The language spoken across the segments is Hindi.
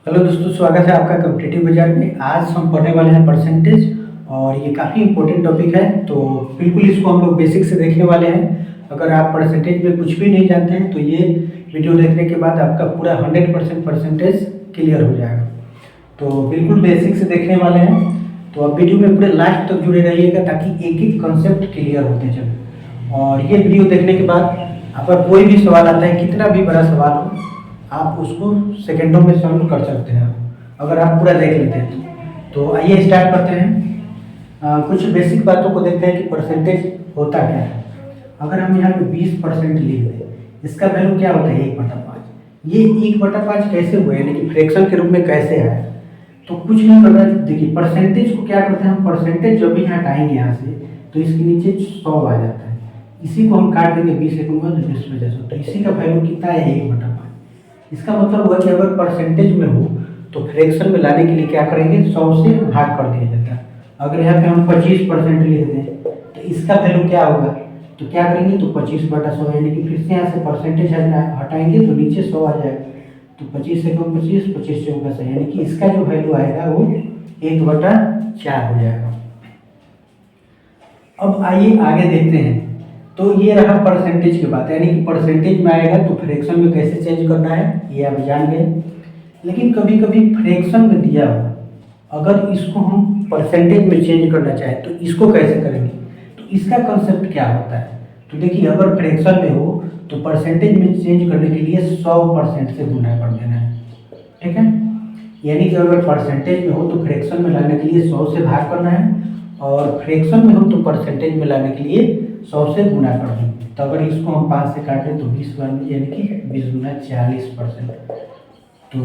हेलो दोस्तों, स्वागत है आपका कॉम्पिटिटिव बाजार में। आज हम पढ़ने वाले हैं परसेंटेज और ये काफ़ी इंपॉर्टेंट टॉपिक है, तो बिल्कुल इसको हम लोग बेसिक से देखने वाले हैं। अगर आप परसेंटेज में कुछ भी नहीं जानते हैं तो ये वीडियो देखने के बाद आपका पूरा 100% परसेंटेज क्लियर हो जाएगा। तो बिल्कुल बेसिक से देखने वाले हैं, तो आप वीडियो में पूरे लास्ट तक जुड़े रहिएगा ताकि एक एक कॉन्सेप्ट क्लियर होते चले। और ये वीडियो देखने के बाद आपका कोई भी सवाल आता है, कितना भी बड़ा सवाल हो, आप उसको सेकेंडों में सॉल्व कर सकते हैं अगर आप पूरा देख लेते हैं। तो आइए स्टार्ट करते हैं। कुछ बेसिक बातों को देखते हैं कि परसेंटेज होता क्या है। अगर हम यहाँ पे 20% लिख दें, इसका वैल्यू क्या होता है 1/5। ये 1/5 कैसे हुए, यानी कि फ्रैक्शन के रूप में कैसे आए। तो कुछ नहीं करना है। देखिए परसेंटेज को क्या करते हैं हम, परसेंटेज जब भी हटाएंगे यहाँ से तो इसके नीचे 100 आ जाता है। इसी को हम काट देंगे 20 एकूंगा तो 20/100, तो इसी का वैल्यू कितना है 1/5। इसका मतलब हुआ कि अगर परसेंटेज में हो तो फ्रैक्शन में लाने के लिए क्या करेंगे, 100 से भाग कर दिया जाता है। अगर यहाँ पे हम 25% लिख दें तो इसका वैल्यू क्या होगा, तो क्या करेंगे, तो 25/100, यानी कि फिर से यहाँ से परसेंटेज हटाएंगे तो नीचे 100 आ जाएगा। तो 25 से कम 25, 25 से ऊपर 100, यानी कि इसका जो वैल्यू आएगा वो 1/4 हो जाएगा। अब आइए आगे देखते हैं। तो ये रहा परसेंटेज की बात, यानी कि परसेंटेज में आएगा तो फ्रैक्शन में कैसे चेंज करना है ये आप जान गए। लेकिन कभी कभी फ्रैक्शन में दिया हो, अगर इसको हम परसेंटेज में चेंज करना चाहें तो इसको कैसे करेंगे, तो इसका कंसेप्ट क्या होता है। तो देखिए अगर फ्रैक्शन में हो तो परसेंटेज में चेंज करने के लिए 100% से गुना कर देना है, ठीक है। यानी कि अगर परसेंटेज में हो तो फ्रैक्शन में लाने के लिए 100 से भाग करना है, और फ्रैक्शन में हो तो परसेंटेज में लाने के लिए 100 से गुना कर देंगे। तो अगर इसको हम 5 से काटें तो 20 बार में, यानी कि 20 गुना 40%। तो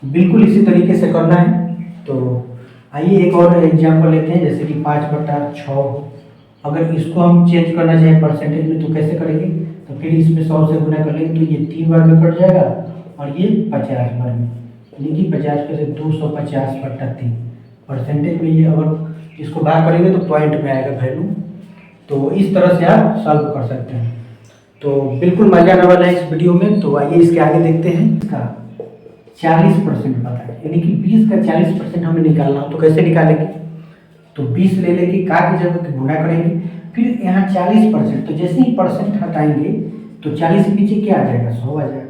बिल्कुल इसी तरीके से करना है। तो आइए एक और एग्जांपल लेते हैं, जैसे कि 5/6। अगर इसको हम चेंज करना चाहें परसेंटेज में तो कैसे करेंगे, तो फिर इसमें 100 से गुना कर लेंगे तो ये 3 बार में कट जाएगा और ये 50 बार में, यानी कि 50 पे से 250/3। परसेंटेज में ये अगर इसको भाग करेंगे तो पॉइंट में आएगा वैल्यू। तो इस तरह से आप सॉल्व कर सकते हैं। तो बिल्कुल मजा आने वाला है इस वीडियो में। तो आइए इसके आगे देखते हैं। इसका 40% पता है, यानी कि 20 का 40% हमें निकालना हो तो कैसे निकालेंगे, तो 20 ले लेंगे, का की जगह गुना करेंगे, फिर यहाँ 40%, तो जैसे ही परसेंट हटाएंगे तो 40 के नीचे क्या आ जाएगा, 100 आ जाएगा।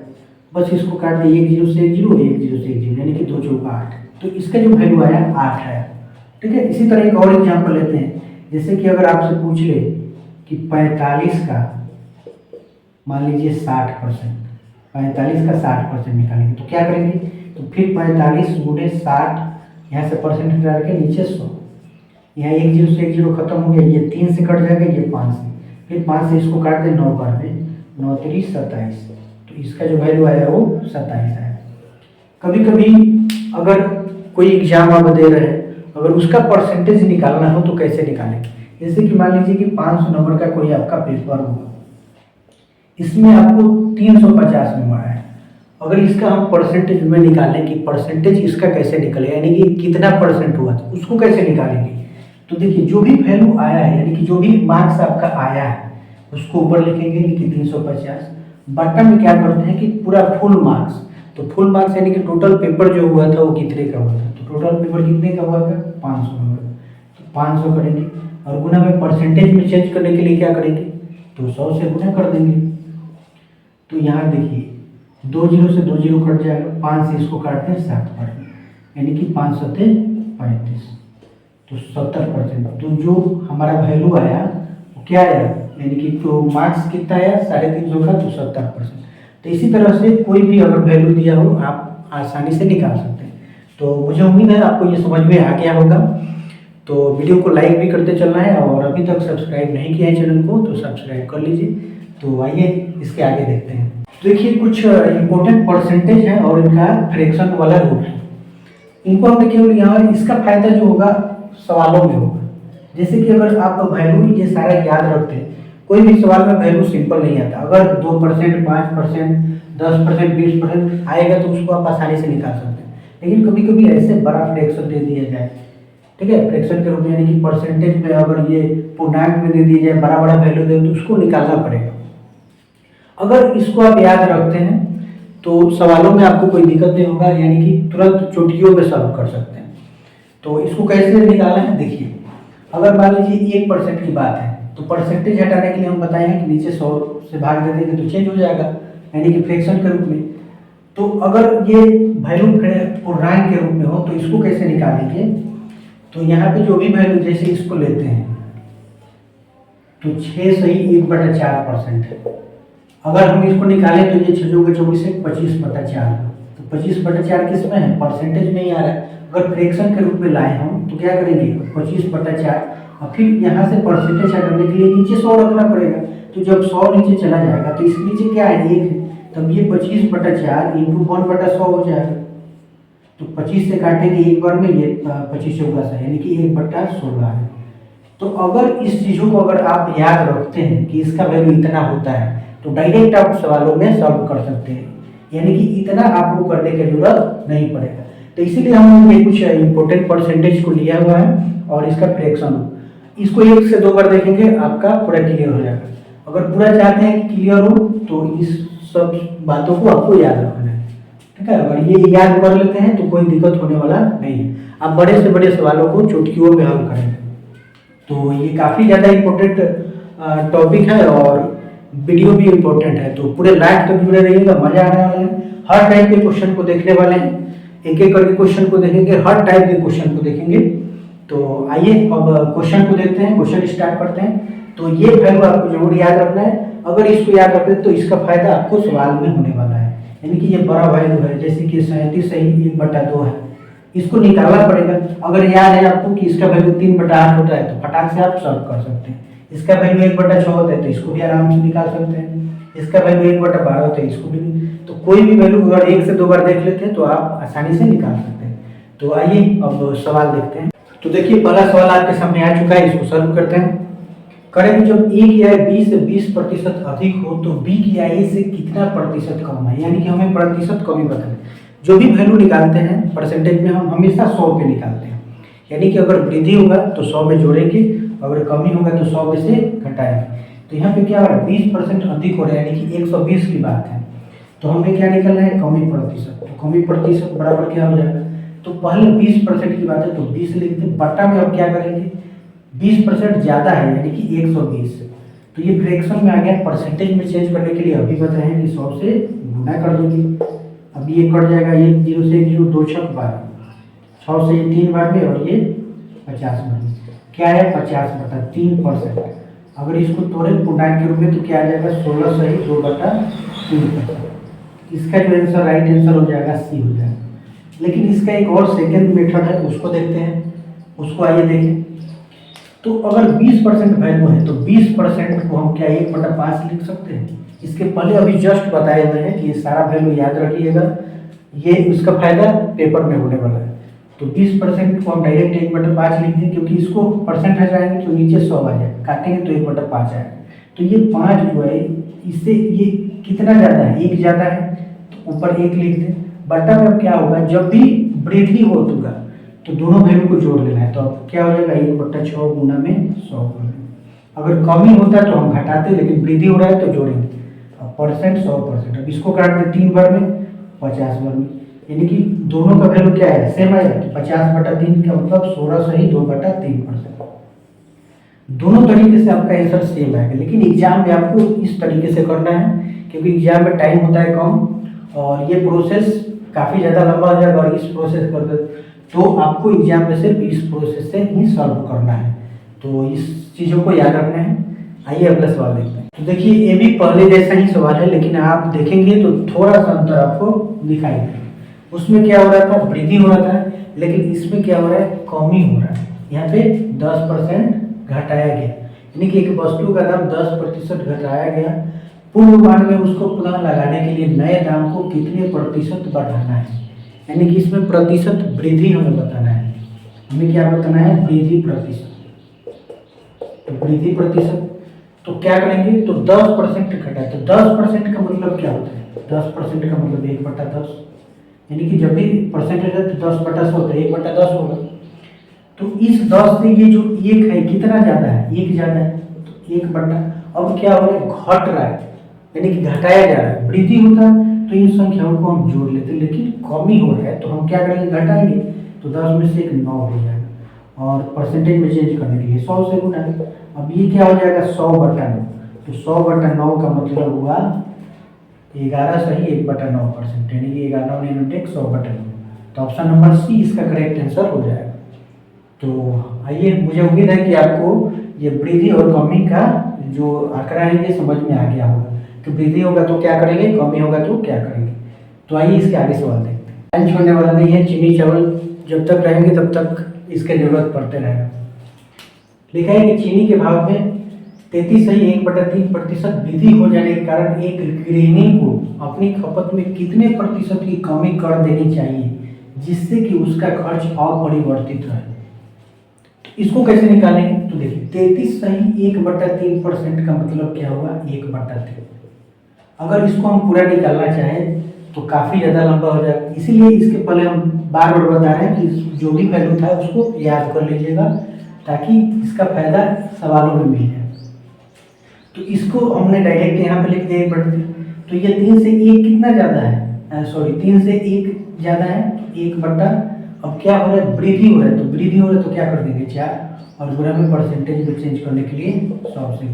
बस इसको काट दिए, 1 0 से 1 0, 1 0 से 1 0, यानी कि 2 चौका 8। तो इसका जो वैल्यू आया 8 आया, ठीक है। इसी तरह एक और एग्जाम्पल लेते हैं, जैसे कि अगर आपसे पूछ ले कि 45 का मान लीजिए 60%, 45 का 60% निकालेंगे तो क्या करेंगे, तो फिर 45 गुणे 60, यहाँ से परसेंट हटा के नीचे 100, यहाँ 1 0 से 1 0 खत्म हो गया, ये 3 से कट जाएगा, ये 5 से, फिर 5 से इसको काट दें 9 बार में, 9 3 27, तो इसका जो वैल्यू आया वो 27 आया। कभी कभी अगर कोई एग्जाम आप दे रहे हैं, अगर उसका परसेंटेज निकालना हो तो कैसे निकालेंगे, जैसे कि मान लीजिए कि 500 नंबर का कोई आपका पेपर होगा, इसमें आपको 350 नंबर आया। अगर इसका हम परसेंटेज में निकालें कि परसेंटेज इसका कैसे निकले, यानी कि कितना परसेंट हुआ, तो उसको कैसे निकालेंगे, तो देखिए जो भी वैल्यू आया है, यानी कि जो भी मार्क्स आपका आया है उसको ऊपर लिखेंगे कि 350। बटन में क्या करते हैं कि पूरा फुल मार्क्स, तो फुल मार्क्स यानी कि टोटल पेपर जो हुआ था वो कितने का हुआ था, तो टोटल पेपर कितने का हुआ था 500 नंबर, तो 500 करेंगे, और गुना में परसेंटेज में चेंज करने के लिए क्या करेंगे, तो 100 से गुना कर देंगे। तो यहाँ देखिए 2 0 से 2 0 कट जाएगा, 5 से इसको काटते हैं 7 बार, यानी कि 5 7 35, तो 70%। तो जो हमारा वैल्यू आया वो क्या आया, यानी कि जो मार्क्स कितना आया 350 का, तो 70%। तो इसी तरह से कोई भी अगर वैल्यू दिया हो आप आसानी से निकाल सकते हैं। तो मुझे उम्मीद है आपको ये समझ में आ गया होगा। तो वीडियो को लाइक भी करते चलना है, और अभी तक सब्सक्राइब नहीं किया है चैनल को तो सब्सक्राइब कर लीजिए। तो आइए इसके आगे देखते हैं। देखिए कुछ इंपॉर्टेंट परसेंटेज है और इनका फ्रैक्शन वाला रूल है, इनको हमने केवल यहाँ इसका फायदा जो होगा सवालों में होगा। जैसे कि अगर आप वैल्यू ये सारा याद रखते हैं, कोई भी सवाल में वैल्यू सिंपल नहीं आता। अगर 2%, 5%, 10%, 20% आएगा तो उसको आप आसानी से निकाल सकते हैं। लेकिन कभी कभी ऐसे बड़ा फ्रैक्शन दे दिया जाए, ठीक है, फ्रैक्शन के रूप में, यानी कि परसेंटेज में अगर ये पूर्णांक में दे दिया जाए, बड़ा बड़ा वैल्यू दे तो उसको निकालना पड़ेगा। अगर इसको आप याद रखते हैं तो सवालों में आपको कोई दिक्कत नहीं होगा, यानी कि तुरंत चुटकियों में सॉल्व कर सकते हैं। तो इसको कैसे निकालना है देखिए, अगर मान लीजिए 1% की बात है तो परसेंटेज हटाने के लिए हम बताए हैं कि नीचे 100 से भाग दे देंगे तो चेंज हो जाएगा, यानी कि फ्रैक्शन के रूप में। तो अगर ये वैल्यू पूर्णांक के रूप में हो तो इसको कैसे निकालेंगे, तो यहाँ पे जो भी वैल्यू जैसे इसको लेते हैं तो 6 सही 1/4% है। अगर हम इसको निकालें तो ये 6 जोगे 24 है 25/4, तो 25/4 किस में है, परसेंटेज में ही आ रहा है। अगर फ्रैक्शन के रूप में लाए हम तो क्या करेंगे 25/4 और फिर यहाँ से परसेंटेज हटाने के लिए नीचे 100 रखना पड़ेगा। तो जब 100 नीचे चला जाएगा तो इसके नीचे क्या है 1 है, तब ये 25/4 इंटू 1/100 हो जाएगा। तो 25 से काटेंगे एक बार में, ये 25 चौका सा यानी कि 1/16 है। तो अगर इस चीज़ों को अगर आप याद रखते हैं कि इसका वैल्यू इतना होता है तो डायरेक्ट आप सवालों में सॉल्व कर सकते हैं, यानी कि इतना आपको करने की जरूरत नहीं पड़ेगा। तो इसीलिए हमने कुछ इंपॉर्टेंट परसेंटेज को लिया हुआ है और इसका फ्रैक्शन इसको 1 से 2 बार देखेंगे आपका पूरा क्लियर हो जाएगा। अगर पूरा चाहते हैं कि क्लियर हो तो इस सब बातों को आपको याद रखना है, ठीक है। अगर ये याद कर लेते हैं तो कोई दिक्कत होने वाला नहीं है, आप बड़े से बड़े सवालों को चुटकियों में हल करेंगे। तो ये काफ़ी ज़्यादा इम्पोर्टेंट टॉपिक है और वीडियो भी इम्पोर्टेंट है, तो पूरे लाइफ तक जुड़े रहिएगा, मजा आने वाला है। हर टाइप के क्वेश्चन को देखने वाले हैं, एक एक करके क्वेश्चन को देखेंगे, हर टाइप के क्वेश्चन को देखेंगे। तो आइए अब क्वेश्चन को देखते हैं, क्वेश्चन स्टार्ट करते हैं। तो ये वैल्यू आपको जरूर याद रखना है, अगर इसको याद रखते हैं तो इसका फायदा आपको सवाल में होने वाला है। यानी कि ये बड़ा वैल्यू है, जैसे कि 37 सही 1/2 है, इसको निकालना पड़ेगा। अगर याद है आपको कि इसका वैल्यू 3/8 होता है तो फटाक से आप सॉल्व कर सकते हैं। इसका वैल्यू 1/6 होता है तो इसको भी आराम से निकाल सकते हैं। इसका वैल्यू 1/12 होता है, इसको भी। तो कोई भी वैल्यू अगर 1 से 2 बार देख लेते हैं तो आप आसानी से निकाल सकते हैं। तो आइए अब सवाल देखते हैं। तो देखिए पहला सवाल आपके सामने आ चुका है, इसको सॉल्व करते हैं। करें जब ए की आय बी से 20% अधिक हो तो बी की आय से कितना प्रतिशत कम है, यानी कि हमें प्रतिशत कमी बताना है। जो भी वैल्यू निकालते हैं परसेंटेज में हम हमेशा 100 पे निकालते हैं, यानी कि अगर वृद्धि होगा तो 100 में जोड़ेंगे, अगर कमी होगा तो 100 में से घटाएंगे। तो यहाँ पे क्या हो रहा है 20% अधिक हो रहा है, यानी कि 120 की बात है। तो हमें क्या निकलना है कमी प्रतिशत, तो कमी प्रतिशत बराबर क्या हो जाएगा, तो पहले 20% की बात है तो 20 लिख दें, बट्टा में अब क्या करेंगे 20% ज़्यादा है यानी कि 120, तो ये फ्रैक्शन में आ गया। परसेंटेज में चेंज करने के लिए अभी बताए हैं कि 100 से गुना कर देंगे। अब ये कट जाएगा, ये 0 से 0 2 छक 12, 6 से 3 बार में और ये 50 बार में क्या है 50/3%। अगर इसको तोड़े पूर्णांक के रूप में तो क्या आ जाएगा 16 सही 2/3%। इसका जो आंसर राइट आंसर हो जाएगा सी हो जाएगा। लेकिन इसका एक और सेकेंड मेथड है, उसको देखते हैं, उसको आइए देखें। तो अगर 20% वैल्यू है तो 20% को हम क्या 1/5 लिख सकते हैं। इसके पहले अभी जस्ट बताए हुए हैं कि ये सारा वैल्यू याद रखिएगा, ये उसका फायदा पेपर में होने वाला है। तो 20% को हम डायरेक्ट 1/5 लिख दें, क्योंकि इसको परसेंट हटाएंगे तो नीचे 100 आ जाएगा, काटेंगे तो 1/5 आएगा। तो ये 5 जो है इससे ये कितना ज़्यादा है 1 ज़्यादा है, तो ऊपर 1 लिख दें। बट्टा में अब क्या होगा जब भी वृद्धि होगा तो दोनों वैल्यू को जोड़ लेना है, तो अब क्या हो जाएगा 1/6 गुना में 100 कर दें। अगर कमी होता है तो हम घटाते, लेकिन वृद्धि हो रहा है तो जोड़ेंगे। अब परसेंट 100%, अब इसको काट दें 3 बार में 50 बार में, यानी कि दोनों का वैल्यू क्या है सेम आएगा। तो 50/3 का मतलब 16 सही 2/3%। दोनों तरीके से आपका आंसर सेम आएगा, लेकिन एग्जाम में आपको इस तरीके से करना है, क्योंकि एग्जाम में टाइम होता है कम और ये प्रोसेस काफ़ी ज़्यादा लंबा हो जाएगा। और इस प्रोसेस कर तो आपको एग्जाम में सिर्फ इस प्रोसेस से ही सॉल्व करना है, तो इस चीज़ों को याद रखना है। आइए अगला सवाल देखते हैं। तो देखिए ये भी पहले जैसा ही सवाल है, लेकिन आप देखेंगे तो थोड़ा सा अंतर आपको दिखाई देगा। उसमें क्या हो रहा था वृद्धि हो रहा था, लेकिन इसमें क्या हो रहा है कमी हो रहा है। यहाँ पे 10% घटाया गया, यानी कि एक वस्तु का दाम 10% घटाया गया। पूर्वानुमान में उसको पुनः लगाने के लिए नए दाम को कितने प्रतिशत बढ़ाना है, यानी कि इसमें प्रतिशत वृद्धि हमें बताना है। हमें क्या बताना है वृद्धि प्रतिशत। तो वृद्धि प्रतिशत तो क्या करेंगे, तो 10% घटा, तो 10% का मतलब क्या होता है 10% का मतलब 1/10, यानी कि जब भी परसेंटेज है तो 10/100 होता है, 1/10 होगा। तो इस 10 से ये जो 1 है कितना ज़्यादा है 1 ज़्यादा है, तो 1/, अब क्या हो रहा है घट रहा है, यानी कि घटाया जा रहा है। वृद्धि होता है तो इन संख्याओं को हम जोड़ लेते हैं, लेकिन कम ही हो रहा है तो हम क्या करेंगे, घटाएंगे। तो 10 में से एक 9 हो जाएगा और परसेंटेज में चेंज करने के लिए 100 से गुना है। अब ये क्या हो जाएगा, 100/9। तो 100/9 का मतलब हुआ 11 सही 1/9%, यानी कि 11 9 100/9। तो ऑप्शन नंबर सी इसका करेक्ट आंसर हो जाएगा। तो आइए, मुझे उम्मीद है कि आपको ये वृद्धि और कमी का जो आंकड़ा है ये समझ में आ गया होगा। तो वृद्धि होगा तो क्या करेंगे, कमी होगा तो क्या करेंगे। तो आइए इसके आगे सवाल देखते हैं। टाइम छोड़ने वाला नहीं है, चीनी चावल जब तक रहेंगे तब तक इसके जरूरत पड़ते रहेगा। लिखा है कि चीनी के भाव में 33.3% वृद्धि हो जाने के कारण एक गृहिणी को अपनी खपत में कितने प्रतिशत की कमी कर देनी चाहिए जिससे कि उसका खर्च अपरिवर्तित रहे। इसको कैसे निकालेंगे, तो देखिए 33 सही 1/3% का मतलब क्या हुआ, 1/3। अगर इसको हम पूरा निकालना चाहें तो काफ़ी ज़्यादा लंबा हो जाएगा, इसीलिए इसके पहले हम बार बार बता रहे हैं कि जो भी वैल्यू था उसको याद कर लीजिएगा ताकि इसका फायदा सवालों में मिल जाए। तो इसको हमने डायरेक्ट यहाँ पे लिख दिया 1/3। तो ये 3 से 1 कितना ज़्यादा है, सॉरी 3 से 1 ज़्यादा है, 1/। अब क्या हो रहा है, वृद्धि हो रहा है, तो वृद्धि हो रहा है तो क्या कर देंगे 4 और गुणा में परसेंटेज में चेंज करने के लिए 100 से।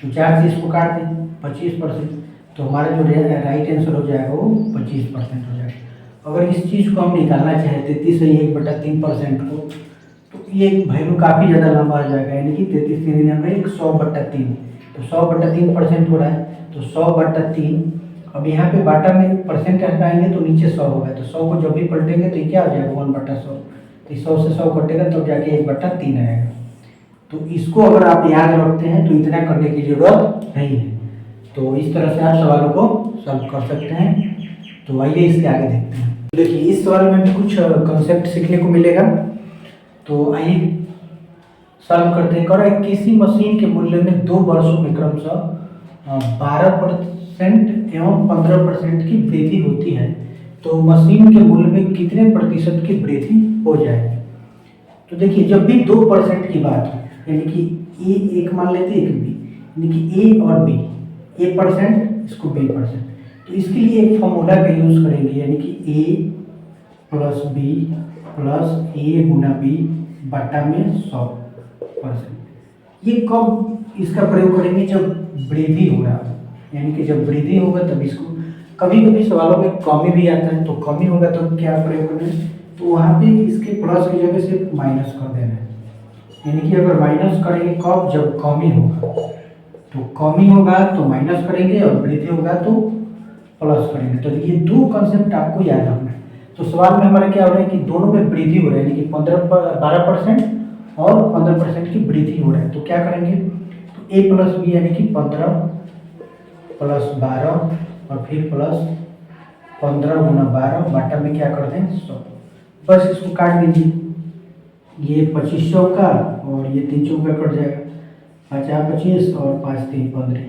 तो 4 से इसको काट दें 25%, तो हमारा जो राइट आंसर हो जाएगा वो 25% हो जाएगा। अगर इस चीज़ को हम निकालना चाहें 33 से 1/3% को, तो ये वैल्यू काफ़ी ज़्यादा लंबा हो जाएगा, यानी कि 33 3 100/3। तो 100/3% हो रहा है, तो 100/3। अब यहाँ पे बाटा में परसेंट हटाएंगे तो नीचे 100 होगा, तो 100 को जब भी पलटेंगे तो ये क्या हो जाएगा 1/100। तो 100 से 100 कटेगा तब जाके 1/3 आएगा। तो इसको अगर आप याद रखते हैं तो इतना करने की जरूरत नहीं है। तो इस तरह से आप सवालों को सॉल्व कर सकते हैं। तो आइए इसके आगे देखते हैं। देखिए इस सवाल में भी कुछ कंसेप्ट सीखने को मिलेगा, तो आइए सॉल्व करते हैं। कर किसी मशीन के मूल्य में 2 वर्षों में क्रमशः 12% एवं 15% की वृद्धि होती है, तो मशीन के मूल्य में कितने प्रतिशत की वृद्धि हो जाएगी। तो देखिए जब भी 2% की बात हो, यानी कि ए एक मान लेते हैं, एक बी, यानी कि ए और बी, A% इसको B%, तो इसके लिए एक फॉर्मूला का यूज करेंगे, यानी कि A + B + A Guna B बटा में 100%। ये कब इसका प्रयोग करेंगे, जब वृद्धि हो रहा है, यानी कि जब वृद्धि होगा तब इसको। कभी कभी सवालों में कमी भी आता है, तो कमी होगा तो क्या प्रयोग करना है, तो वहाँ पे इसके प्लस की जगह से माइनस कर देना है, यानी कि अगर माइनस करेंगे कब, जब कमी होगा। तो कमी होगा तो माइनस करेंगे और वृद्धि होगा तो प्लस करेंगे। तो ये 2 कंसेप्ट आपको याद रखना है। तो सवाल में हमारा क्या हो रहा है कि दोनों में वृद्धि हो रहा है, यानी कि 12% और 15% की वृद्धि हो रहा है। तो क्या करेंगे, तो A + B यानी कि 15 + 12 और फिर प्लस 15 गुना 12 बाटा में क्या कर दें 100। बस इसको काट दीजिए, ये 2500 का और ये 300 का कट जाएगा, 5 25 और 5 3 15।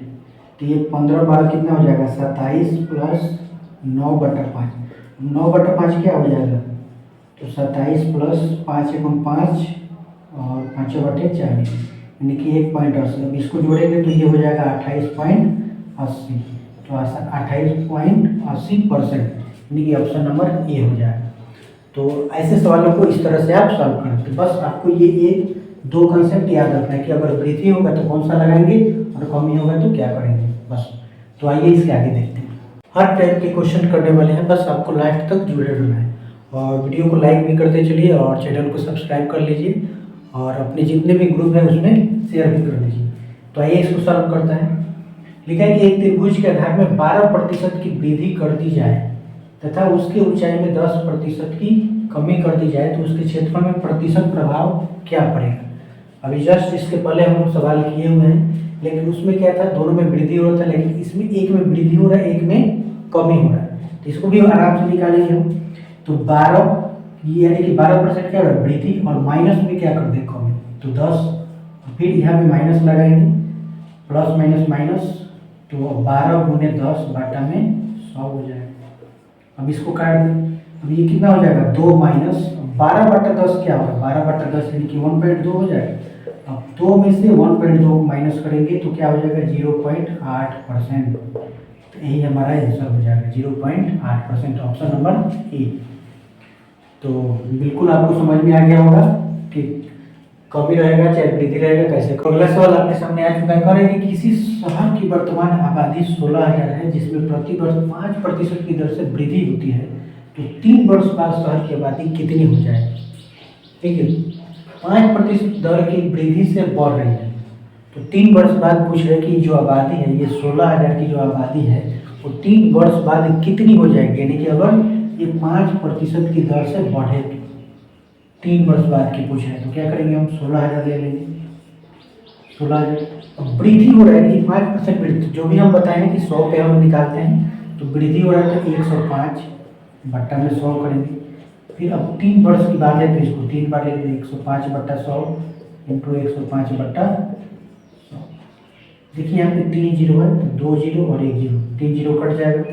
तो ये 15 12 कितना हो जाएगा 27 + 9/5। 9/5 क्या हो जाएगा, तो 27 + 5 × 5 और 5/40, यानी कि 1.80। अब इसको जोड़ेंगे तो ये हो जाएगा 28.80। तो 28.80%, यानी कि ऑप्शन नंबर ए हो जाएगा। तो ऐसे सवालों को इस तरह से आप सॉल्व करें। तो बस आपको ये 2 कंसेप्ट याद रखना है कि अगर वृद्धि होगा तो कौन सा लगाएंगे और कमी होगा तो क्या करेंगे, बस। तो आइए इसके आगे देखते हैं। हर टाइप के क्वेश्चन करने वाले हैं, बस आपको लास्ट तक जुड़े रहना है और वीडियो को लाइक भी करते चलिए और चैनल को सब्सक्राइब कर लीजिए और अपने जितने भी ग्रुप हैं उसमें शेयर भी कर दीजिए। तो आइए इसको सॉल्व करता है। लिखा है कि एक त्रिभुज के आधार में 12% की वृद्धि कर दी जाए तथा उसकी ऊंचाई में 10% की कमी कर दी जाए तो उसके क्षेत्रफल में प्रतिशत प्रभाव क्या पड़ेगा। अभी जस्ट इसके पहले हम लोग सवाल किए हुए हैं, लेकिन उसमें क्या था, दोनों में वृद्धि हो रहा था, लेकिन इसमें एक में वृद्धि हो रहा है, एक में कमी हो रहा है। तो इसको भी आराम से निकालेंगे हम। तो 12 यानी कि 12% क्या हो रहा है वृद्धि और माइनस में क्या कर दें कमी, तो 10। फिर यहाँ पे माइनस लगाएंगे, प्लस माइनस माइनस, तो 12 × 10 बाटा में 100 हो जाएगा। अब इसको काट दें, अब ये कितना हो जाएगा 2 - 12/10 क्या होगा, 12/10 यानी कि 1.2 हो जाएगा। अब 2 में से 1.2 माइनस करेंगे तो क्या हो जाएगा 0.8%। तो तो यही हमारा आंसर हो जाएगा 0.8%, ऑप्शन नंबर ए। तो बिल्कुल आपको समझ में आ गया होगा कि कमी रहेगा चाहे वृद्धि रहेगा कैसे। अगला सवाल आपके सामने आ चुका है, कह रहे हैं कि किसी शहर की वर्तमान आबादी 16,000 है जिसमें प्रति वर्ष 5% की दर से वृद्धि होती है, तो 3 वर्ष बाद शहर की आबादी कितनी हो जाएगी। ठीक है, 5% दर की वृद्धि से बढ़ रही है, तो 3 वर्ष बाद पूछ रहे कि जो आबादी है, ये 16,000 की जो आबादी है वो 3 वर्ष बाद कितनी हो जाएगी। यानी कि अगर ये 5% की दर से बढ़े, 3 वर्ष बाद की पूछ रहे हैं, तो क्या करेंगे हम 16,000 ले लेंगे। 16,000 अब वृद्धि हो रहा है कि 5% वृद्धि, जो भी हम बताएं कि 100 पे हम निकालते हैं तो वृद्धि हो रहा है तो 105 बट्टा में 100 करेंगे। फिर अब 3 वर्ष की बात है तो इसको 3 बार लेंगे, 105 बट्टा 100 इंटू 105 बट्टा 100। देखिए यहाँ पे 3 जीरो है तो 2 जीरो और 1 जीरो, 3 जीरो कट जाएगा।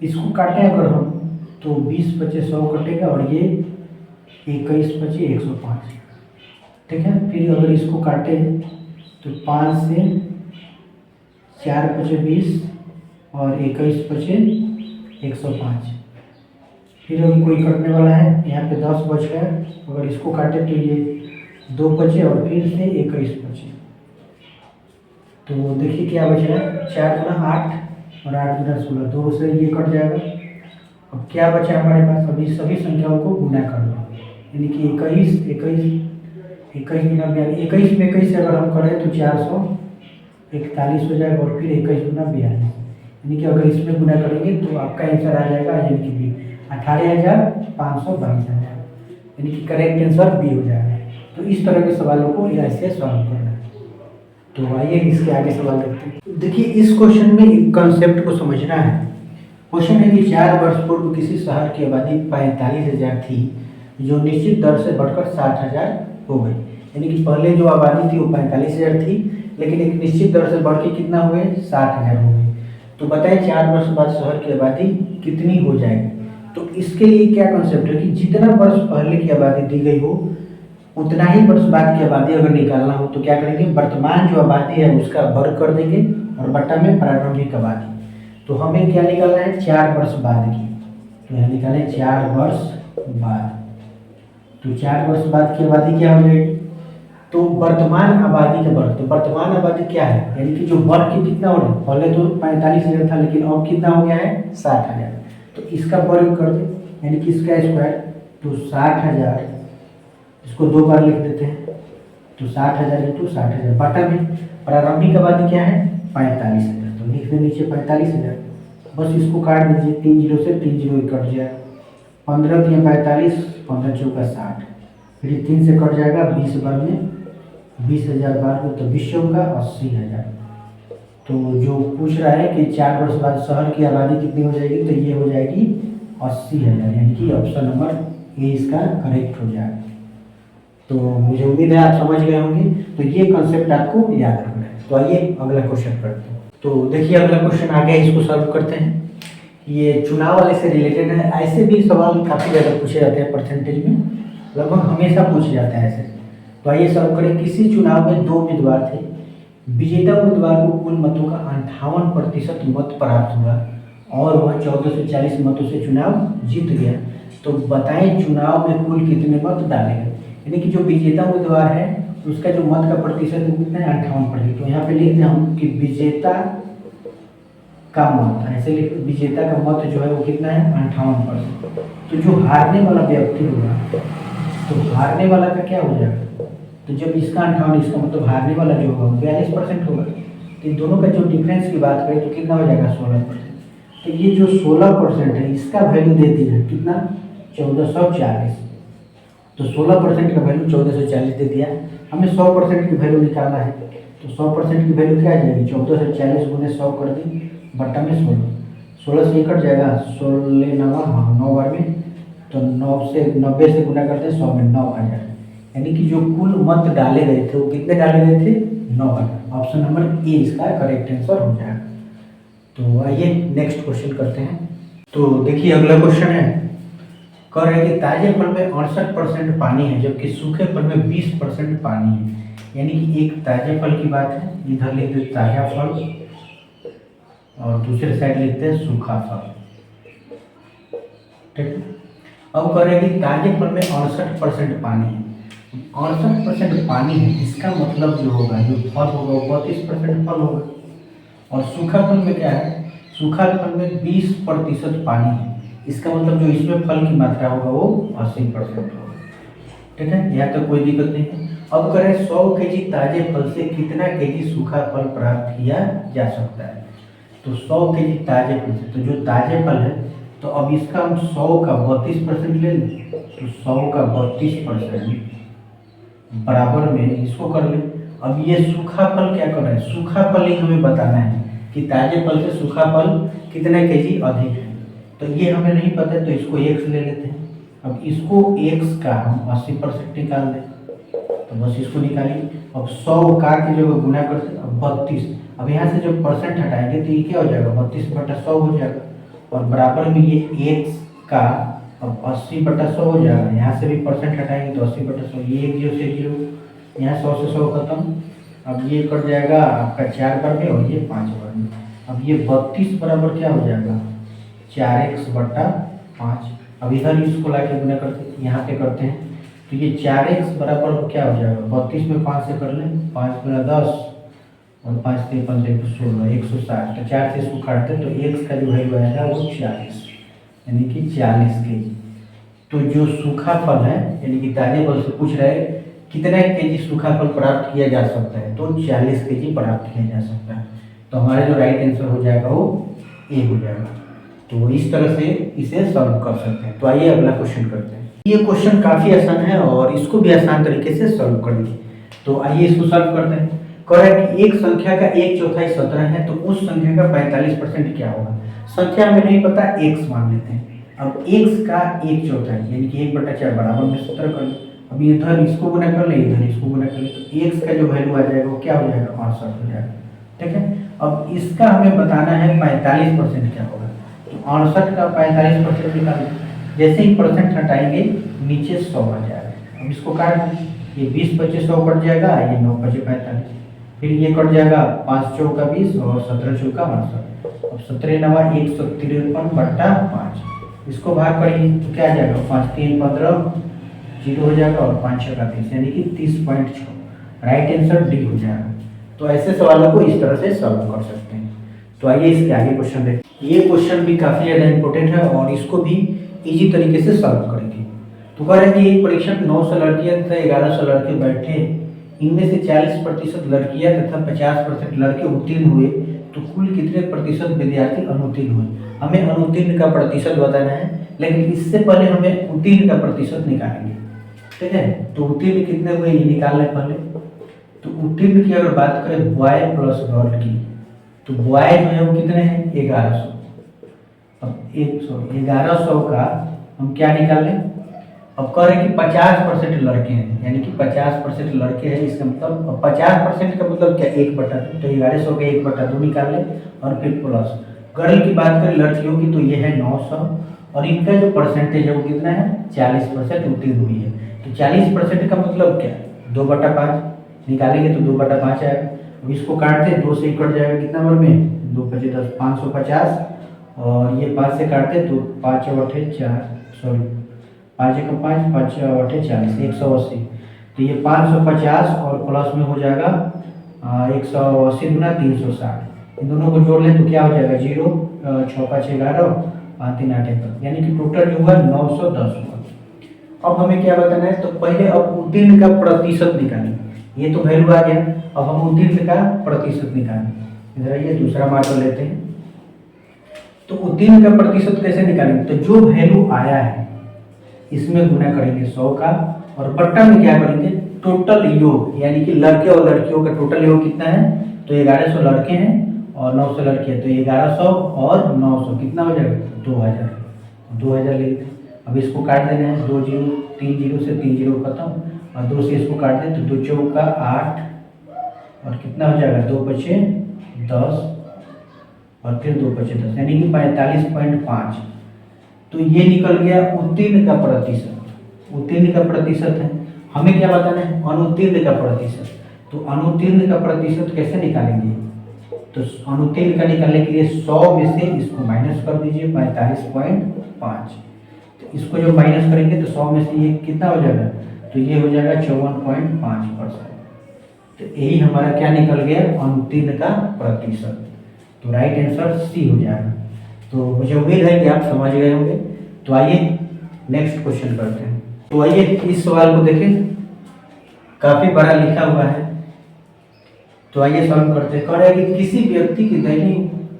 इसको काटें अगर हम तो 20 पचे 100 कटेगा और ये 21 पचे 105। ठीक है, फिर अगर इसको काटे तो 5 से 4 पचे 20 और 21 पचे 105। फिर अगर कोई कटने वाला है, यहाँ पे 10 बच गया, अगर इसको काटे तो ये 2 बचे और फिर से 21 बचे। तो देखिए क्या बच रहा है, 4 गुना 8 और 8 गुना 16, 2 से ये कट जाएगा। अब क्या बचा हमारे पास, अभी सभी संख्याओं को गुना कर लो, यानी कि 21 गुना 42, 21 में 21 से अगर हम करें तो 441 हो जाएगा और फिर 21 गुना 42, यानी कि अगर इसमें गुना करेंगे तो आपका आंसर आ जाएगा यानी कि बी 18,522 यानी कि करेक्ट आंसर बी हो जाएगा। तो इस तरह के सवालों को ऐसे सॉल्व करना है। तो आइए इसके आगे सवाल देखते हैं। देखिए इस क्वेश्चन में एक कंसेप्ट को समझना है। क्वेश्चन है कि 4 वर्ष पूर्व किसी शहर की आबादी 45,000 थी जो निश्चित दर से बढ़कर 60,000 हो गई। यानी कि पहले जो आबादी थी वो 45,000 थी, लेकिन एक निश्चित दर से बढ़ के कितना हुए 60,000 हो गई। तो बताएं 4 वर्ष बाद शहर की आबादी कितनी हो जाएगी। तो इसके लिए क्या कॉन्सेप्ट है कि जितना वर्ष पहले की आबादी दी गई हो उतना ही वर्ष बाद की आबादी अगर निकालना हो तो क्या करेंगे, वर्तमान जो आबादी है उसका वर्ग कर देंगे और बट्टा में प्रारंभिक आबादी। तो हमें क्या निकालना है 4 वर्ष बाद की, तो यहाँ निकालें 4 वर्ष बाद। तो 4 वर्ष बाद की आबादी क्या हो जाएगी, तो वर्तमान आबादी का वर्ग। तो वर्तमान आबादी क्या है, यानी कि जो वर्ग की कितना हो रहा है, पहले तो 45,000 था लेकिन अब कितना हो गया है 60,000। तो इसका वर्ग कर दे यानी कि इसका स्क्वायर, तो 60,000, इसको 2 बार लिख देते हैं, तो 60,000 इंटू 60,000 बटा में प्रारंभिक आबादी क्या है 45,000, तो लिख दें नीचे 45,000। बस इसको काट दीजिए, 3 जीरो से 3 जीरो कट जाएगा, 15 3 45, 15 चौका 60, फिर 3 से कट जाएगा 20 बार में 20,000 बार में, तो 20 चौका 80,000। तो जो पूछ रहा है कि 4 वर्ष बाद शहर की आबादी कितनी हो जाएगी, तो ये हो जाएगी 80,000, यानी कि ऑप्शन नंबर ए इसका करेक्ट हो जाएगा। तो मुझे उम्मीद है आप समझ गए होंगे। तो ये कॉन्सेप्ट आपको याद रखना है। तो आइए अगला क्वेश्चन करते हैं। तो देखिए अगला क्वेश्चन आ गया, इसको सॉल्व करते हैं। ये चुनाव वाले से रिलेटेड है। ऐसे भी सवाल काफ़ी ज़्यादा पूछे जाते हैं, परसेंटेज में लगभग हमेशा पूछे जाता है ऐसे। तो आइए सॉल्व करें। किसी चुनाव में 2 उम्मीदवार थे, विजेता उम्मीदवार को कुल मतों का 58% मत प्राप्त हुआ और वह 1440 मतों से चुनाव जीत गया। तो बताएं चुनाव में कुल कितने मत डाले गए। यानी कि जो विजेता उम्मीदवार है उसका जो मत का प्रतिशत कितना है 58%। तो यहाँ पे लिखते हैं हम कि विजेता का मत, ऐसे लिख, विजेता का मत जो है वो कितना है 58%। तो जो हारने वाला व्यक्ति होगा, तो हारने वाला का क्या हो जाएगा, तो जब इसका 58, इसका मतलब हारने वाला जो होगा 42% होगा। तो इन दोनों का जो डिफरेंस की बात करें तो कितना हो जाएगा 16%। तो ये जो 16% है इसका वैल्यू दे दिया कितना 1440। तो 16% का वैल्यू 1440 दे दिया। हमें 100% की वैल्यू निकालना है, तो 100% की वैल्यू क्या आ जाएगी 1440 गुने 100 कर दी बट्टा में 16 से कट जाएगा 16 9 हाँ 9 बार में, तो 9 से 90 से गुना करते हैं 100 में 9 आ जाएगा। यानी कि जो कुल मत डाले गए थे वो कितने डाले गए थे 9 बार। ऑप्शन नंबर ए इसका करेक्ट आंसर हो जाएगा। तो आइए नेक्स्ट क्वेश्चन करते हैं। तो देखिए अगला क्वेश्चन है, कह रहे हैं कि ताजे फल में 68% पानी है जबकि सूखे फल में 20% पानी है। यानी कि एक ताजे फल की बात है, इधर लिख दो ताजा फल और दूसरे साइड लिखते हैं सूखा फल। ठीक है। अब करेंगे ताजे फल में 68% पानी है। 68% पानी है, इसका मतलब जो होगा, जो फल होगा वो 32% फल होगा। और सूखा फल में क्या है, सूखा फल में 20% पानी है, इसका मतलब जो इसमें फल की मात्रा होगा वो 80% होगा। ठीक है, यहाँ तक कोई दिक्कत नहीं है। अब करें 100 केजी ताजे फल से कितना केजी सूखा फल प्राप्त किया जा सकता है। तो 100 केजी ताजे फल से, तो जो ताजे फल है, तो अब इसका हम 100 का 32% ले लें, तो 100 का 32% बराबर में इसको कर ले। अब ये सूखा फल क्या कर रहा है, सूखा फल ही हमें बताना है कि ताजे फल से सूखा फल कितने केजी अधिक है। तो ये हमें नहीं पता है, तो इसको x ले लेते हैं। अब इसको x का हम 80% निकाल दें, तो बस इसको निकालिए। अब 100 का की जगह गुना करते हैं, अब 32। अब यहाँ से जब परसेंट हटाएंगे तो ये क्या हो जाएगा, 32/100 हो जाएगा। और बराबर में ये x का अब 80/100 हो जाएगा। यहाँ से भी परसेंट हटाएंगे तो 80/100, ये 1 0 से 0, यहाँ 100 से 100 खत्म। अब ये कट जाएगा आपका 4 बार में और ये 5 बार में। अब ये 32 बराबर क्या हो जाएगा, 4x/5। अब इधर इसको ला के गुना करते हैं, यहाँ पे करते हैं, तो ये 4x बराबर क्या हो जाएगा, 32 में 5 से कर लें, 5 गुना 10 और 5 3 15 16, 160। तो 4 से इसको काटते हैं, तो x का जो वैल्यू आएगा वो 40, यानी कि 40 केजी। तो जो सूखा फल है, यानी कि ताजे फल से पूछ रहे हैं कितने केजी सूखा फल प्राप्त किया जा सकता है, तो 40 केजी प्राप्त किया जा सकता है। तो हमारा जो राइट आंसर हो जाएगा वो ए हो जाएगा। तो इस तरह से इसे सॉल्व कर सकते हैं। तो आइए अगला क्वेश्चन करते हैं। ये क्वेश्चन काफ़ी आसान है और इसको भी आसान तरीके से सॉल्व करेंगे। तो आइए इसको सॉल्व करते हैं। कह रहा है कि एक संख्या का 1/4 17 है, तो उस संख्या का 45% क्या होगा। संख्या हमें नहीं पता, x मान लेते हैं। अब x का 1/4 यानी कि 1/4 बराबर में 17 कर ले। अब इधर इसको गुना कर ले, इधर इसको गुना कर ले, तो x का जो वैल्यू आ जाएगा वो क्या हो जाएगा, 65 हो जाएगा। ठीक है। अब इसका हमें बताना है 45% क्या होगा। तो 68 का 45% निकालें, जैसे ही परसेंट हटाएंगे नीचे 100 आ जाएगा। अब इसको काट दें, ये 20 25 100 कट जाएगा, ये 9 5 45, फिर ये कट जाएगा 5 चौका 20 और 17 चौका 68। अब 17 9 153/5, इसको भाग करिए तो क्या आ जाएगा, 5 3 15 0 हो जाएगा और 5 6 30, यानी कि 30.6। राइट आंसर डी हो जाएगा। तो ऐसे सवालों को इस तरह से सॉल्व कर सकते हैं। तो आइए इसके आगे क्वेश्चन देखते हैं। ये क्वेश्चन भी काफ़ी ज़्यादा इंपॉर्टेंट है और इसको भी इजी तरीके से सॉल्व करेंगे। तो कह रहे हैं कि एक परीक्षा में 900 लड़कियां तथा 1100 लड़के बैठे, इनमें से 40% लड़कियां तथा 50% लड़के उत्तीर्ण हुए, तो कुल कितने प्रतिशत विद्यार्थी अनुत्तीर्ण हुए। हमें अनुत्तीर्ण का प्रतिशत बताना है, लेकिन इससे पहले हमें उत्तीर्ण का प्रतिशत निकालेंगे। ठीक है, तो उत्तीर्ण कितने हुए ये निकालना है पहले। तो उत्तीर्ण की अगर बात करें बॉय प्लस गर्ल की, तो बॉय जो है वो कितने हैं, 1100। अब 1100 का हम क्या निकाल लें। अब कह रहे हैं कि 50% लड़के हैं, यानी कि 50% लड़के हैं, इसका मतलब 50% का मतलब क्या, 1/2। तो 1100 का 1/2 निकाल लें और फिर प्लस गर्ल की बात करें लड़कियों की, तो ये है 900 और इनका जो परसेंटेज है वो कितना है, 40% उत्तीर्ण हुई है। तो 40% का मतलब क्या, 2/5 निकालेंगे तो 2/5 आएगा। अब इसको काटते 2 से कट जाएगा, कितना बार में, 2 5 10 550, और ये 5 से काटते तो 5 8 4, सॉरी 5 1 5 5 8 40, 180। तो ये 550 और प्लस में हो जाएगा 180 गुना 360, इन दोनों को जोड़ लें तो क्या हो जाएगा, 0 6 5 11 5 3 8 1, यानी कि टोटल जो हुआ 910 हुआ। अब हमें क्या बताना है, तो पहले अब उत्तीर्ण का प्रतिशत निकालें। ये तो वैल्यू आ गया, अब हम उत्तीर्ण का प्रतिशत निकालें। इधर ये दूसरा मार्कर लेते हैं। तो उत्तीर्ण का प्रतिशत कैसे निकालेंगे, तो जो वैल्यू आया है इसमें गुना करेंगे 100 का, और बट्टा में क्या करेंगे, टोटल योग, यानी कि लड़के और लड़कियों का टोटल योग कितना है, तो 1100 लड़के हैं और 900 लड़कियां, तो 1100 और 900 कितना हो जाएगा, 2000। 2000 ले लेते। अब इसको काट देना है, 2 0 3 0 से 3 0 खत्म, और 2 से इसको काट दें तो 2 चौका 8 और कितना हो जाएगा, 2 बचे 10 और फिर 2 बचे 10, यानी कि 45.5। तो ये निकल गया उत्तीर्ण का प्रतिशत। उत्तीर्ण का प्रतिशत है, हमें क्या बताना है, अनुत्तीर्ण का प्रतिशत। तो अनुत्तीर्ण का प्रतिशत कैसे निकालेंगे, तो अनुत्तीर्ण का निकालने के लिए 100 में से इसको माइनस कर दीजिए 45.5। तो इसको जब माइनस करेंगे तो 100 में से ये कितना हो जाएगा, तो ये हो जाएगा 54.5%। तो यही हमारा क्या निकल गया, अनुत्तीर्ण का प्रतिशत। तो राइट आंसर सी हो जाएगा। तो मुझे उम्मीद है कि आप समझ गए होंगे। तो आइए नेक्स्ट क्वेश्चन करते हैं। तो आइए इस सवाल को देखें, काफी बड़ा लिखा हुआ है। तो आइए सॉल्व करते हैं। कह रहा है कि किसी व्यक्ति की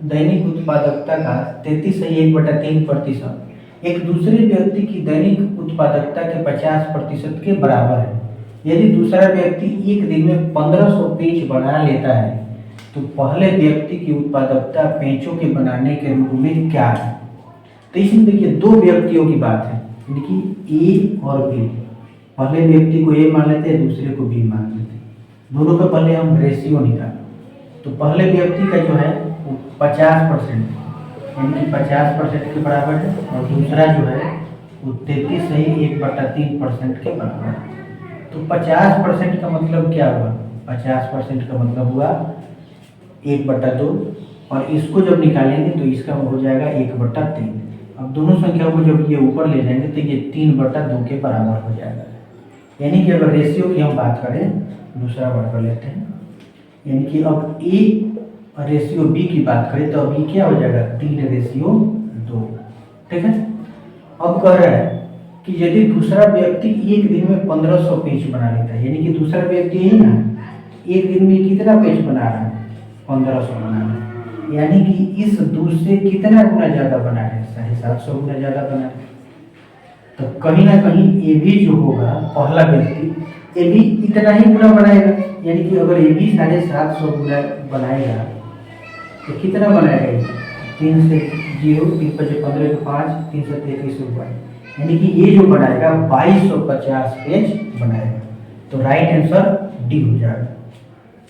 दैनिक उत्पादकता का 33.3% एक दूसरे व्यक्ति की दैनिक उत्पादकता के 50% के बराबर है। यदि दूसरा व्यक्ति एक दिन में 1500 पेंच बना लेता है तो पहले व्यक्ति की उत्पादकता पेंचों के बनाने के रूप में क्या है। तो इसमें देखिए दो व्यक्तियों की बात है, यानी कि ए और बी। पहले व्यक्ति को ए मान लेते हैं, दूसरे को बी मान लेते हैं। दोनों का पहले हम रेशियो निकालें। तो पहले व्यक्ति का जो है वो 50% यानी कि 50% के बराबर है, और दूसरा जो है वो 33.1/3% के बराबर है। तो 50% का मतलब क्या हुआ, 50% का मतलब हुआ 1/2, और इसको जब निकालेंगे तो इसका हो जाएगा 1/3। अब दोनों संख्याओं को जब ये ऊपर ले जाएंगे तो ये 3/2 के बराबर हो जाएगा। यानी कि अगर रेशियो की हम बात करें, दूसरा वर्ड कर लेते हैं, यानी कि अब ए रेशियो बी की बात करें तो अभी क्या हो जाएगा, 3:2। ठीक है। अब कह रहा है कि यदि दूसरा व्यक्ति एक दिन में 1500 पेज बना लेता है, यानी कि दूसरा व्यक्ति यही ना एक दिन में कितना पेज बना रहा है, 1500 बना रहा है, यानी कि इस दूसरे कितना गुना ज़्यादा बना है, 750 गुना ज़्यादा बना है। तो कहीं ना कहीं ये भी जो होगा पहला व्यक्ति ये भी इतना ही गुना बनाएगा, यानी कि अगर ये भी 750 गुना बनाएगा तो कितना बनाएगा ये, 3 से 0, 3 × 15 × 5, 3 से 23 रुपये, यानी कि ये जो बनाएगा 2250 पेज बनाएगा। तो राइट आंसर डी हो जाएगा।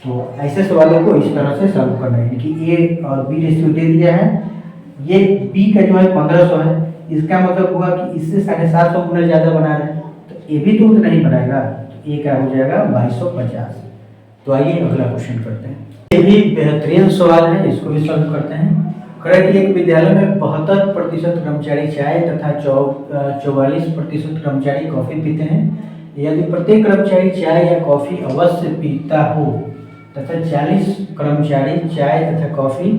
तो ऐसे सवालों को इस तरह से सॉल्व करना है, यानी कि ए और बी रेशियो दे दिया है, ये बी का जो है 1500 है, इसका मतलब हुआ कि इससे 750 गुना ज़्यादा बना रहे हैं, तो ये भी तो उतना ही बनाएगा, तो ए का हो जाएगा 2250। तो आइए अगला क्वेश्चन करते हैं। ये भी बेहतरीन सवाल है, इसको भी सॉल्व करते हैं। करें कि एक विद्यालय में 72% कर्मचारी चाय तथा 44% कर्मचारी कॉफ़ी पीते हैं। यदि प्रत्येक कर्मचारी चाय या कॉफ़ी अवश्य पीता हो तथा 40 कर्मचारी चाय तथा कॉफ़ी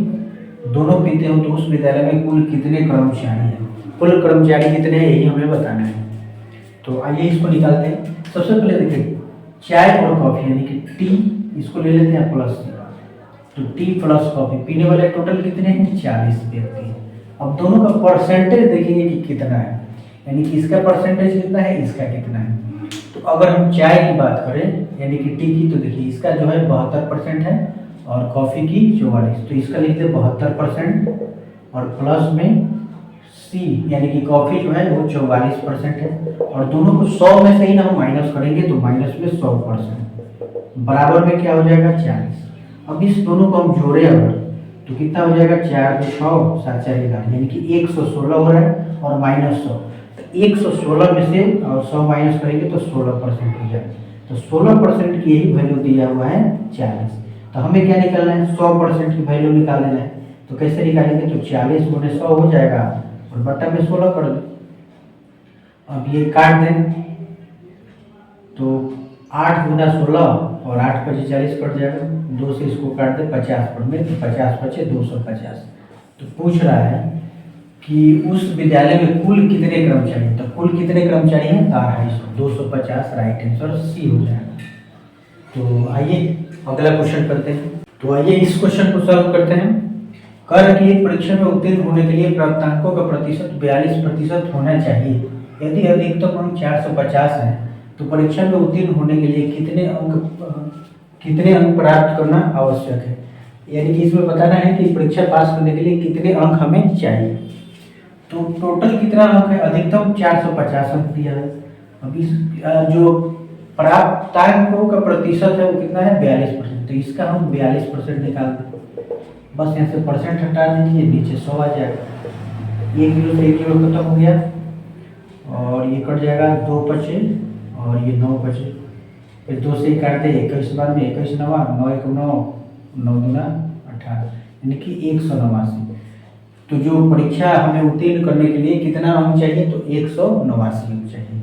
दोनों पीते हो, तो उस विद्यालय में कुल कितने कर्मचारी हैं। कुल कर्मचारी कितने हैं यही हमें बताना है। तो आइए इसको निकालते हैं। सबसे पहले देखिए चाय और कॉफ़ी यानी कि टी, इसको ले लेते हैं प्लस टी। तो टी प्लस कॉफ़ी पीने वाले टोटल कितने हैं, 40 व्यक्ति हैं। अब दोनों का परसेंटेज देखेंगे कि कितना है, यानी कि इसका परसेंटेज कितना है, इसका कितना है। तो अगर हम चाय की बात करें यानी कि टी की, तो देखिए इसका जो है 72% है और कॉफ़ी की 44, तो इसका लिखते हैं 72%, और प्लस में सी यानी कि कॉफ़ी जो है वो 44% है, और दोनों को 100 में से ही ना हम माइनस करेंगे तो माइनस में 100%, बराबर में क्या हो जाएगा 40। अब इस दोनों को हम जोड़े अगर तो कितना हो जाएगा, 4 × 6 = 7 × 4 = 11, यानी कि 116 हो रहा है और माइनस 100, तो 116 में से और 100 माइनस करेंगे तो 16% हो जाएगा। तो 16% की यही वैल्यू दिया हुआ है 40। तो हमें क्या निकालना है, 100% की वैल्यू निकाल लेना है। तो कैसे निकालेंगे, तो 40 × 100 हो जाएगा और बट्टा में 16 कर दें। अब ये काट दें तो 8 × 16 और 8 × 40 कट जाएगा, 2 से इसको काट दे 50 पर में, तो 50 × 250। तो पूछ रहा है कि उस विद्यालय में कुल कितने कर्मचारी हैं, तो कुल कितने कर्मचारी हैं, 250, 250 राइट आंसर सी हो जाएगा। तो आइए अगला क्वेश्चन करते हैं। तो आइए इस क्वेश्चन को सॉल्व करते हैं। कर की एक परीक्षा में उत्तीर्ण होने के लिए प्राप्तांकों का प्रतिशत 42% होना चाहिए। यदि अधिकतम अंक 450 है तो परीक्षा में उत्तीर्ण होने के लिए कितने अंक प्राप्त करना आवश्यक है। यानी कि इसमें बताना है कि परीक्षा पास करने के लिए कितने अंक हमें चाहिए। तो टोटल कितना अंक है, अधिकतम 450 अंक दिया है। अब इस जो प्राप्तांकों का प्रतिशत है वो कितना है, 42%, तो इसका हम 42% निकाल दें। बस यहाँ से परसेंट हटा दीजिए, नीचे 100 आ जाएगा। 1 किलो से 1 किलो खत्म हो गया और ये कट जाएगा, 2 बचे और ये 9 बचे, फिर 2 से ही काट दे, 21 बार में 21 9 9 1 9 9 2 18 18 यानी कि 189। तो जो परीक्षा हमें उत्तीर्ण करने के लिए कितना अंक चाहिए, तो 189 अंक चाहिए।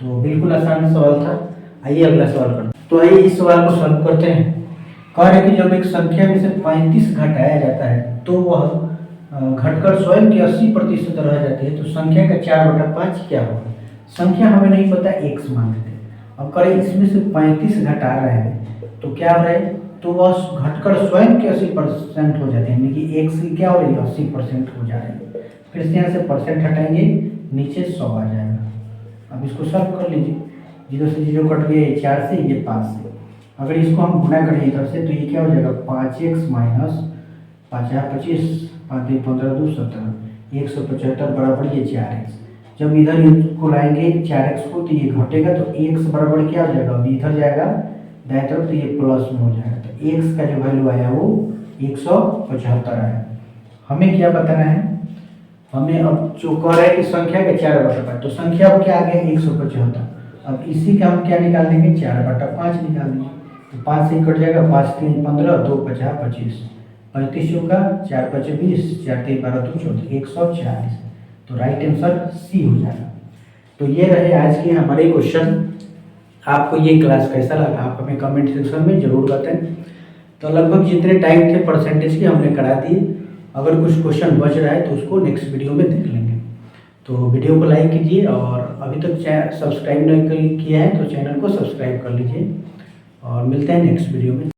तो बिल्कुल आसान सवाल था। आइए अगला सवाल करते हैं। तो आइए इस सवाल को सॉल्व करते हैं। कह रहे कि जब एक संख्या में से 35 घटाया जाता है तो वह घटकर स्वयं की 80% रह जाती है, तो संख्या का 4/5 क्या होगा। संख्या हमें नहीं पता, x मान लेते हैं। अब करें इसमें से 35 घटा रहे हैं तो क्या हो रहा है, तो वह घटकर स्वयं के 80% हो जाते हैं, यानी कि x की क्या हो रही है, 80% हो जा रही है। फिर से यहाँ से परसेंट हटाएंगे, नीचे 100 आ जाएगा। अब इसको सॉल्व कर लीजिए। 0 से 0 कट गए, 4 से, ये 5 से। अगर इसको हम गुना करें इधर से तो ये क्या हो जाएगा, 5x माइनस 5 25, 5 15 2 17, 175 बराबर ये 4x। जब इधर इसको लाएंगे 4x को तो ये घटेगा, तो x बराबर क्या हो जाएगा, अभी इधर जाएगा दाएं तरफ तो ये प्लस में हो जाएगा। तो x का जो वैल्यू आया वो 175 आया। हमें क्या बताना है, हमें अब जो कह रहा है कि संख्या का 4/5, तो संख्या अब क्या आ गया 175। अब इसी का हम क्या निकाल देंगे, 4/5 निकाल देंगे। तो 5 से कट जाएगा, 5 3 15, 2 5 25, 35 होगा, 4 5 20, 4 3 12 2 14, 140। तो राइट आंसर सी हो जाएगा। तो ये रहे आज के हमारे क्वेश्चन। आपको ये क्लास कैसा लगा आप हमें कमेंट सेक्शन में जरूर बताएं। तो लगभग जितने टाइम थे परसेंटेज के हमने करा दिए। अगर कुछ क्वेश्चन बच रहा है तो उसको नेक्स्ट वीडियो में देख लेंगे। तो वीडियो को लाइक कीजिए और अभी तक सब्सक्राइब नहीं किया है तो चैनल को सब्सक्राइब कर लीजिए और मिलते हैं नेक्स्ट वीडियो में।